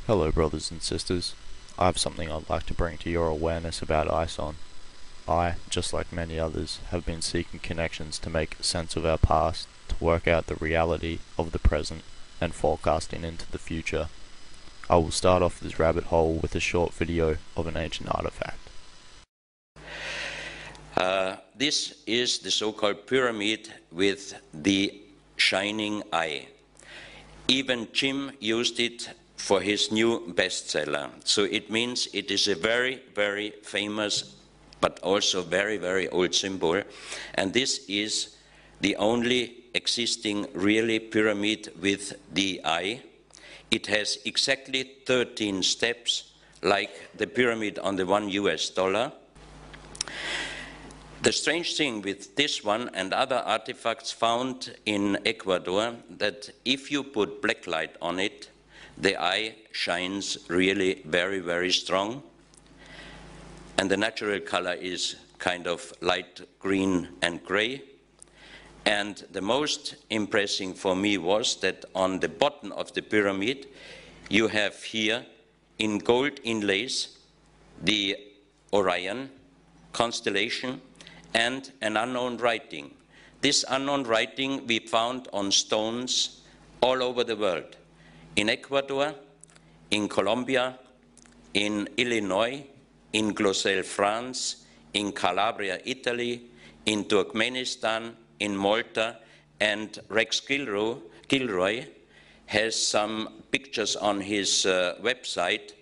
Hello brothers and sisters, I have something I'd like to bring to your awareness about ISON. I, just like many others, have been seeking connections to make sense of our past, to work out the reality of the present, and forecasting into the future. I will start off this rabbit hole with a short video of an ancient artifact. This is the so-called pyramid with the shining eye. Even Jim used it for his new bestseller. So it means it is a very, very famous but also very, very old symbol. And this is the only existing really pyramid with the eye. It has exactly 13 steps, like the pyramid on the $1. The strange thing with this one and other artifacts found in Ecuador, that if you put black light on it, the eye shines really very, very strong. And the natural color is kind of light green and gray. And the most impressing for me was that on the bottom of the pyramid, you have here in gold inlays the Orion constellation and an unknown writing. This unknown writing we found on stones all over the world. In Ecuador, in Colombia, in Illinois, in Gloucester, France, in Calabria, Italy, in Turkmenistan, in Malta, and Rex Gilroy has some pictures on his website,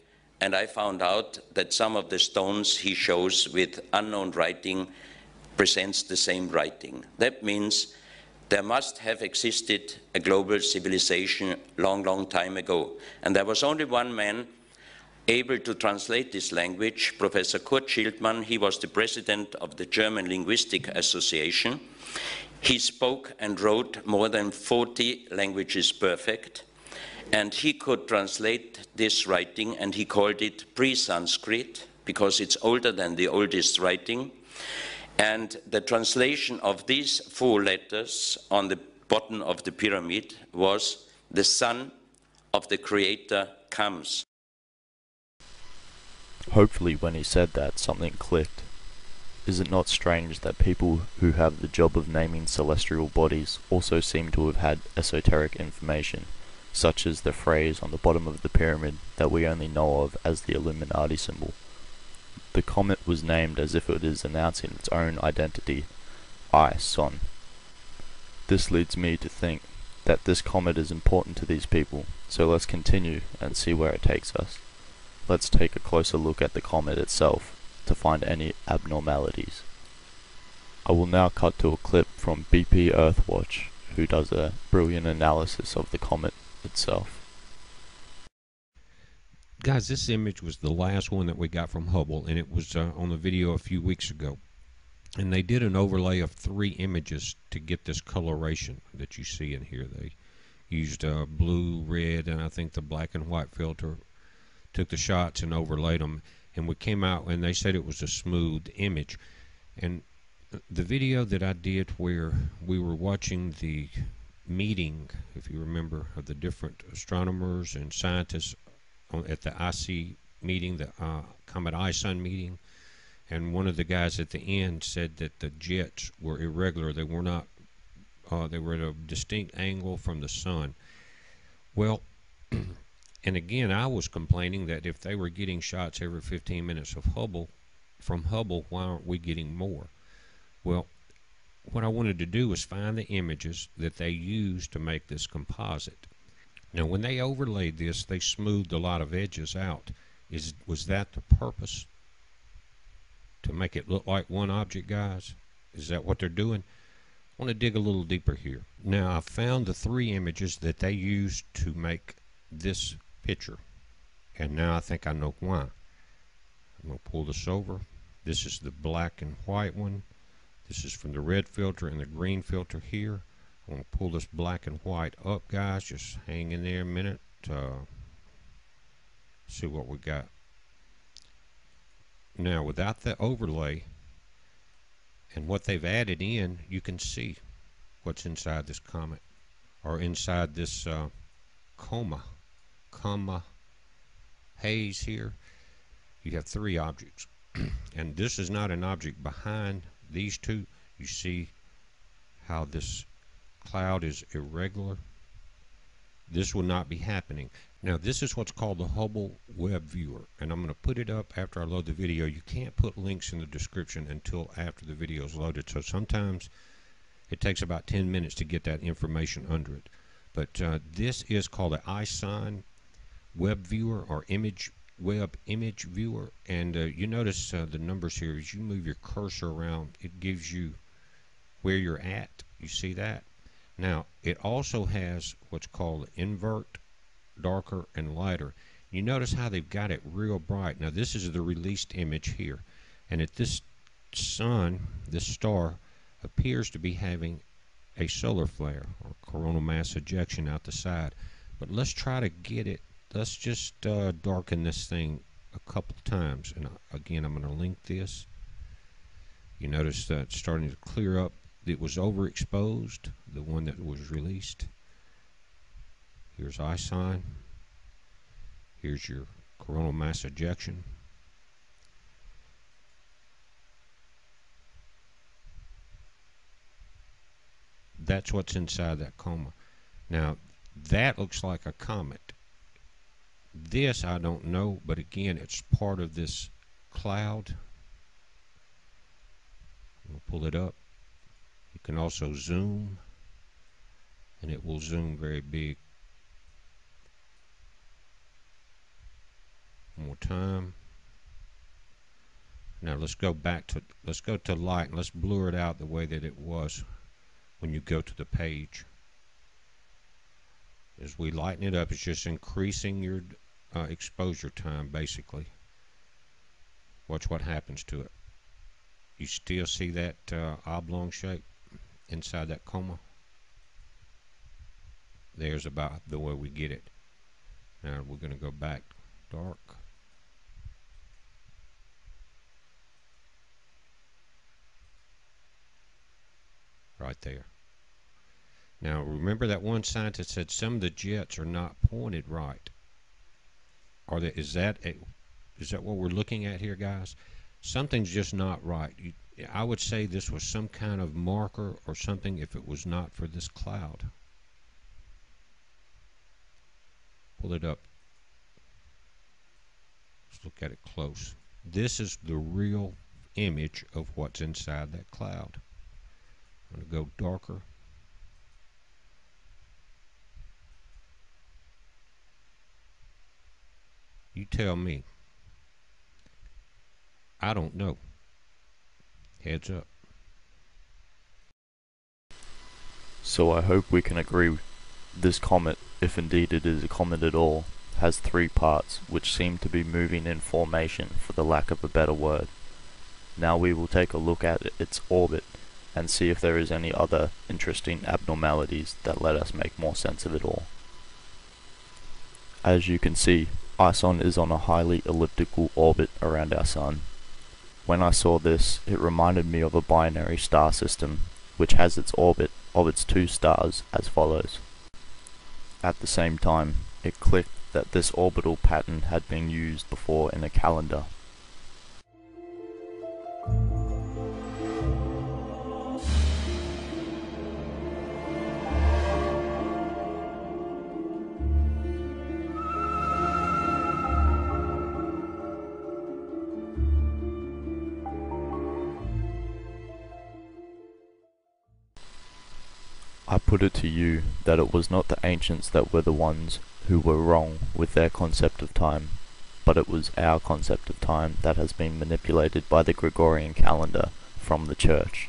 and I found out that some of the stones he shows with unknown writing presents the same writing. That means there must have existed a global civilization long time ago. And there was only one man able to translate this language, Professor Kurt Schildmann. He was the president of the German Linguistic Association. He spoke and wrote more than 40 languages perfect. And he could translate this writing, and he called it pre-Sanskrit, because it's older than the oldest writing. And the translation of these 4 letters on the bottom of the pyramid was, "The Son of the Creator comes." Hopefully when he said that, something clicked. Is it not strange that people who have the job of naming celestial bodies also seem to have had esoteric information, such as the phrase on the bottom of the pyramid that we only know of as the Illuminati symbol? The comet was named as if it is announcing its own identity, ISON. This leads me to think that this comet is important to these people, so let's continue and see where it takes us. Let's take a closer look at the comet itself to find any abnormalities. I will now cut to a clip from BP Earthwatch, who does a brilliant analysis of the comet itself. Guys, this image was the last one that we got from Hubble, and it was on the video a few weeks ago. And they did an overlay of 3 images to get this coloration that you see in here. They used blue, red, and I think the black and white filter, took the shots and overlaid them, and we came out and they said it was a smooth image. And the video that I did where we were watching the meeting, if you remember, of the different astronomers and scientists at the IC meeting, the Comet ISON meeting, and one of the guys at the end said that the jets were irregular. They were not, they were at a distinct angle from the sun. Well, and again, I was complaining that if they were getting shots every 15 minutes of Hubble, from Hubble, why aren't we getting more? Well, what I wanted to do was find the images that they used to make this composite. Now, when they overlaid this, they smoothed a lot of edges out. Was that the purpose? To make it look like one object, guys? Is that what they're doing? I want to dig a little deeper here. Now, I found the 3 images that they used to make this picture. And now I think I know why. I'm going to pull this over. This is the black and white one. This is from the red filter and the green filter here. I'm going to pull this black and white up, guys. Just hang in there a minute. See what we got. Now, without the overlay and what they've added in, you can see what's inside this comet, or inside this coma haze here. You have three objects. And this is not an object behind these two. You see how this cloud is irregular? This will not be happening. Now this is what's called the Hubble Web Viewer, and I'm going to put it up after I load the video. You can't put links in the description until after the video is loaded, so sometimes it takes about 10 minutes to get that information under it. But this is called the ISON Web Viewer, or Web Image Viewer, and you notice the numbers here. As you move your cursor around, it gives you where you're at. You see that? Now it also has what's called invert, darker, and lighter. You notice how they've got it real bright. Now this is the released image here, and at this sun, this star appears to be having a solar flare or coronal mass ejection out the side. But let's try to get it. Let's just darken this thing a couple times, and again I'm going to link this. You notice that it's starting to clear up. It was overexposed, the one that was released. Here's ISON. Here's your coronal mass ejection. That's what's inside that coma. Now that looks like a comet. This I don't know, but again it's part of this cloud. We'll pull it up. You can also zoom, and it will zoom very big. One more time. Now let's go to light, and let's blur it out the way that it was when you go to the page. As we lighten it up, it's just increasing your exposure time, basically. Watch what happens to it. You still see that oblong shape inside that coma? There's about the way we get it. Now we're going to go back dark. Right there. Now remember that one scientist said some of the jets are not pointed right. Is that what we're looking at here, guys? Something's just not right. I would say this was some kind of marker or something if it was not for this cloud. Pull it up. Let's look at it close. This is the real image of what's inside that cloud. I'm going to go darker. You tell me. I don't know. Heads up. So I hope we can agree this comet, if indeed it is a comet at all, has three parts which seem to be moving in formation, for the lack of a better word. Now we will take a look at its orbit and see if there is any other interesting abnormalities that let us make more sense of it all. As you can see, ISON is on a highly elliptical orbit around our Sun. When I saw this, it reminded me of a binary star system, which has its orbit of its two stars as follows. At the same time, it clicked that this orbital pattern had been used before in a calendar. I put it to you that it was not the ancients that were the ones who were wrong with their concept of time, but it was our concept of time that has been manipulated by the Gregorian calendar from the Church.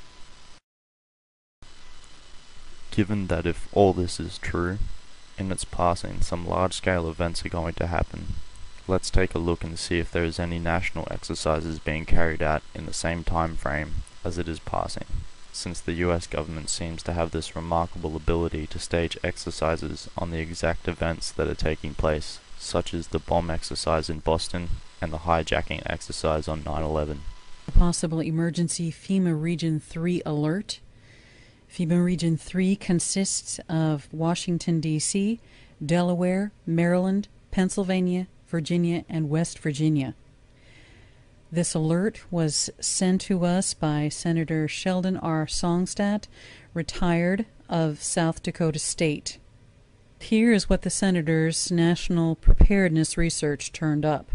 Given that if all this is true, in its passing some large-scale events are going to happen, let's take a look and see if there is any national exercises being carried out in the same time frame as it is passing, since the US government seems to have this remarkable ability to stage exercises on the exact events that are taking place, such as the bomb exercise in Boston and the hijacking exercise on 9/11. Possible emergency FEMA Region 3 alert. FEMA Region 3 consists of Washington, D.C., Delaware, Maryland, Pennsylvania, Virginia, and West Virginia. This alert was sent to us by Senator Sheldon R. Songstadt, retired, of South Dakota State. Here is what the Senator's National Preparedness Research turned up.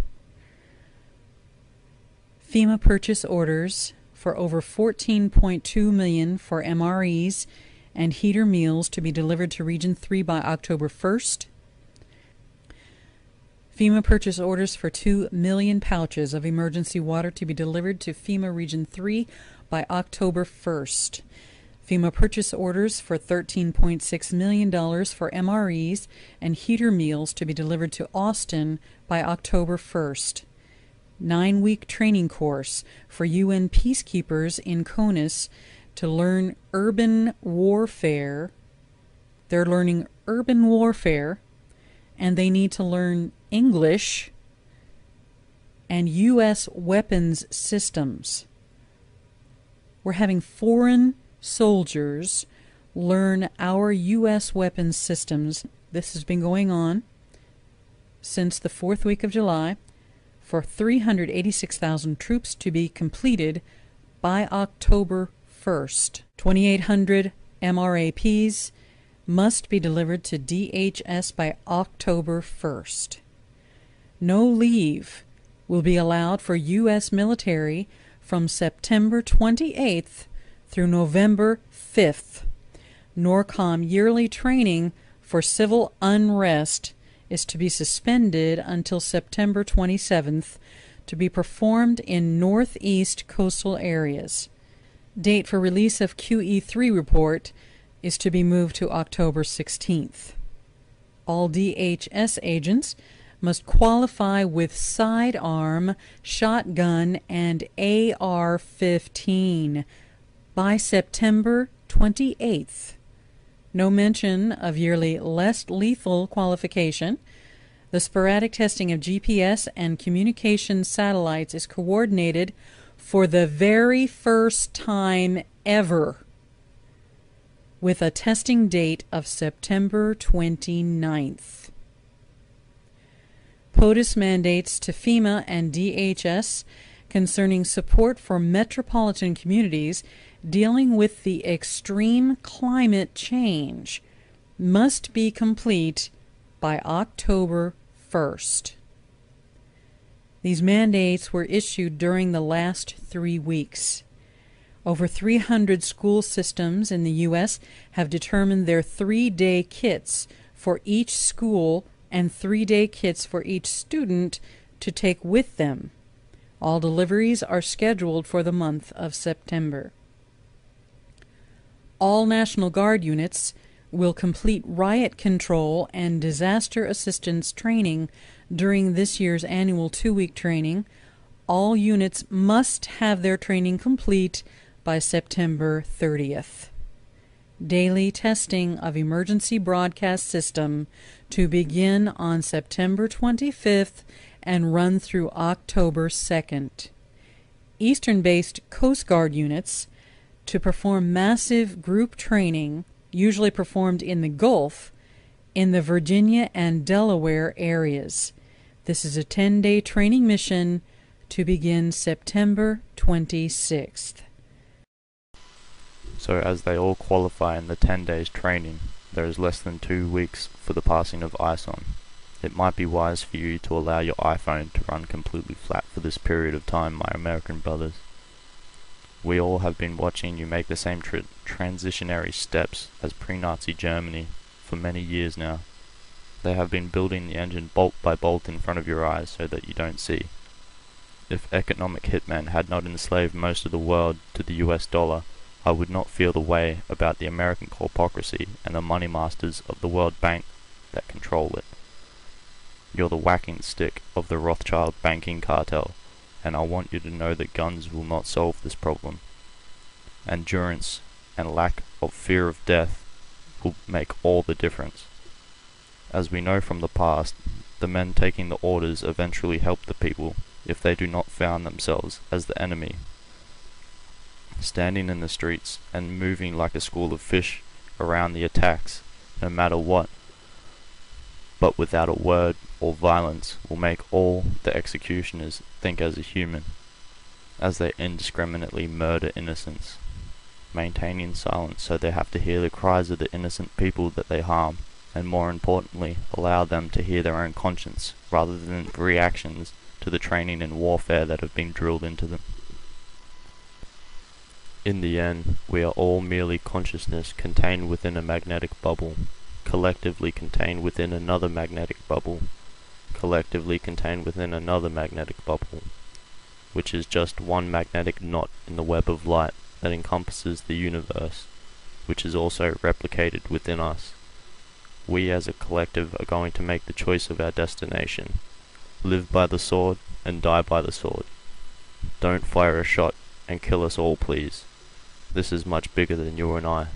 FEMA purchase orders for over $14.2 million for MREs and heater meals to be delivered to Region 3 by October 1st. FEMA purchase orders for 2 million pouches of emergency water to be delivered to FEMA Region 3 by October 1st. FEMA purchase orders for $13.6 million for MREs and heater meals to be delivered to Austin by October 1st. 9-week training course for UN peacekeepers in CONUS to learn urban warfare. They're learning urban warfare, and they need to learn English and U.S. weapons systems. We're having foreign soldiers learn our U.S. weapons systems. This has been going on since the 4th week of July for 386,000 troops to be completed by October 1st. 2,800 MRAPs must be delivered to DHS by October 1st. No leave will be allowed for U.S. military from September 28th through November 5th. NORCOM yearly training for civil unrest is to be suspended until September 27th to be performed in northeast coastal areas. Date for release of QE3 report is to be moved to October 16th. All DHS agents must qualify with sidearm, shotgun, and AR-15 by September 28th. No mention of yearly less lethal qualification. The sporadic testing of GPS and communication satellites is coordinated for the very first time ever with a testing date of September 29th. POTUS mandates to FEMA and DHS concerning support for metropolitan communities dealing with the extreme climate change must be complete by October 1st. These mandates were issued during the last 3 weeks. Over 300 school systems in the U.S. have determined their 3-day kits for each school and 3-day kits for each student to take with them. All deliveries are scheduled for the month of September. All National Guard units will complete riot control and disaster assistance training during this year's annual 2-week training. All units must have their training complete by September 30th. Daily testing of emergency broadcast system to begin on September 25th and run through October 2nd. Eastern-based Coast Guard units to perform massive group training, usually performed in the Gulf, in the Virginia and Delaware areas. This is a 10-day training mission to begin September 26th. So as they all qualify in the 10 days training, there is less than 2 weeks for the passing of ISON. It might be wise for you to allow your iPhone to run completely flat for this period of time, my American brothers. We all have been watching you make the same transitionary steps as pre-Nazi Germany for many years now. They have been building the engine bolt by bolt in front of your eyes so that you don't see. If economic hitmen had not enslaved most of the world to the US dollar, I would not feel the way about the American corpocracy and the money masters of the World Bank that control it. You're the whacking stick of the Rothschild banking cartel, and I want you to know that guns will not solve this problem. Endurance and lack of fear of death will make all the difference. As we know from the past, the men taking the orders eventually help the people if they do not found themselves as the enemy. Standing in the streets and moving like a school of fish around the attacks, no matter what. but without a word or violence will make all the executioners think as a human, as they indiscriminately murder innocents, maintaining silence so they have to hear the cries of the innocent people that they harm, and more importantly, allow them to hear their own conscience, rather than reactions to the training in warfare that have been drilled into them. In the end, we are all merely consciousness contained within a magnetic bubble, collectively contained within another magnetic bubble, collectively contained within another magnetic bubble, which is just one magnetic knot in the web of light that encompasses the universe, which is also replicated within us. We as a collective are going to make the choice of our destination. Live by the sword and die by the sword. Don't fire a shot and kill us all, please. This is much bigger than you and I.